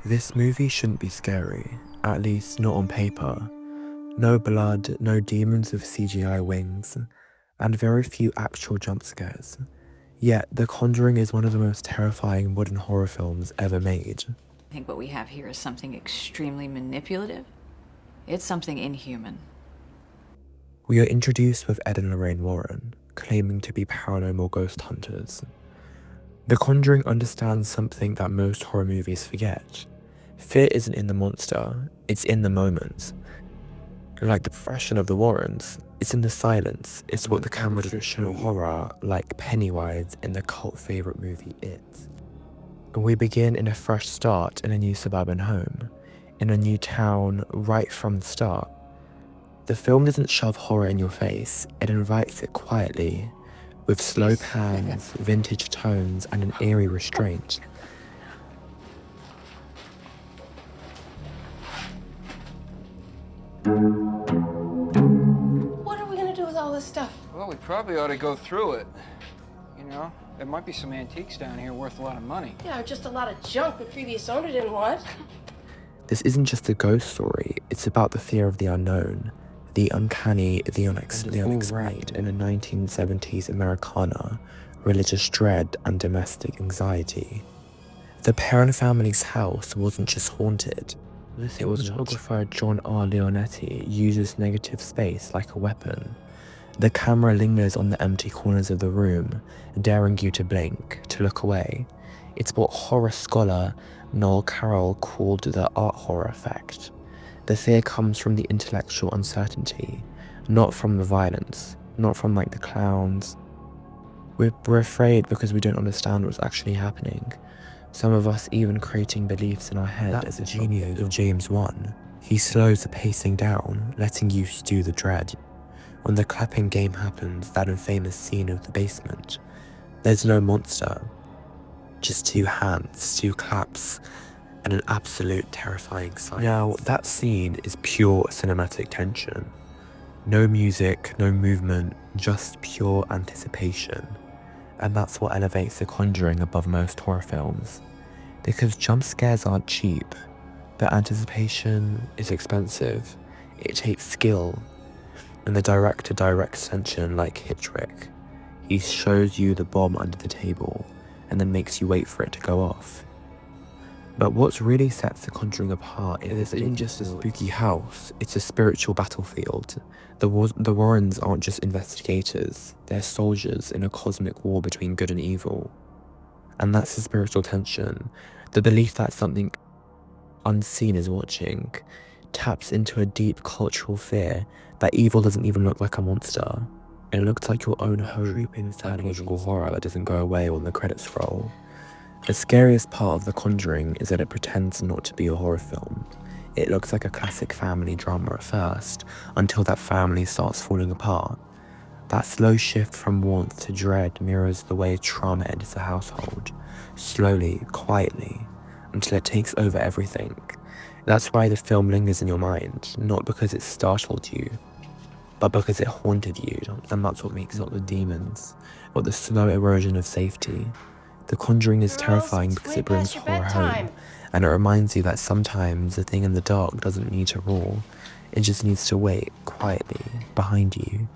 This movie shouldn't be scary, at least not on paper. No blood, no demons with CGI wings, and very few actual jump scares. Yet, The Conjuring is one of the most terrifying modern horror films ever made. I think what we have here is something extremely manipulative. It's something inhuman. We are introduced with Ed and Lorraine Warren, claiming to be paranormal ghost hunters. The Conjuring understands something that most horror movies forget. Fear isn't in the monster, it's in the moment. Like the profession of the Warrens, it's in the silence. It's what the camera doesn't show horror, like Pennywise in the cult favourite movie It. We begin in a fresh start in a new suburban home, in a new town right from the start. The film doesn't shove horror in your face, it invites it quietly, with slow pans, vintage tones, and an eerie restraint. What are we gonna do with all this stuff? Well, we probably ought to go through it. You know, there might be some antiques down here worth a lot of money. Yeah, or just a lot of junk the previous owner didn't want. This isn't just a ghost story, it's about the fear of the unknown, the uncanny, the unexplained in a 1970s Americana, religious dread and domestic anxiety. The Perron family's house wasn't just haunted, it was cinematographer John R. Leonetti uses negative space like a weapon. The camera lingers on the empty corners of the room, daring you to blink, to look away. It's what horror scholar Noel Carroll called the art horror effect. The fear comes from the intellectual uncertainty, not from the violence, not from like the clowns. We're afraid because we don't understand what's actually happening. Some of us even creating beliefs in our head. That is the genius of James Wan. He slows the pacing down, letting you stew the dread. When the clapping game happens, that infamous scene of the basement, there's no monster, just two hands, two claps, and an absolute terrifying sight. Now, that scene is pure cinematic tension. No music, no movement, just pure anticipation. And that's what elevates The Conjuring above most horror films. Because jump scares aren't cheap, but anticipation is expensive. It takes skill. And the director directs tension like Hitchcock. He shows you the bomb under the table, and then makes you wait for it to go off. But what really sets The Conjuring apart is it isn't just a spooky house, it's a spiritual battlefield. The Warrens aren't just investigators, they're soldiers in a cosmic war between good and evil. And that's the spiritual tension, the belief that something unseen is watching, taps into a deep cultural fear that evil doesn't even look like a monster. It looks like your own home in psychological horror that doesn't go away when the credits roll. The scariest part of The Conjuring is that it pretends not to be a horror film. It looks like a classic family drama at first, until that family starts falling apart. That slow shift from warmth to dread mirrors the way trauma enters the household, slowly, quietly, until it takes over everything. That's why the film lingers in your mind, not because it startled you, but because it haunted you, and that's what makes it not the demons, but the slow erosion of safety. The Conjuring is terrifying because it brings horror home, and it reminds you that sometimes the thing in the dark doesn't need to roar, it just needs to wait quietly behind you.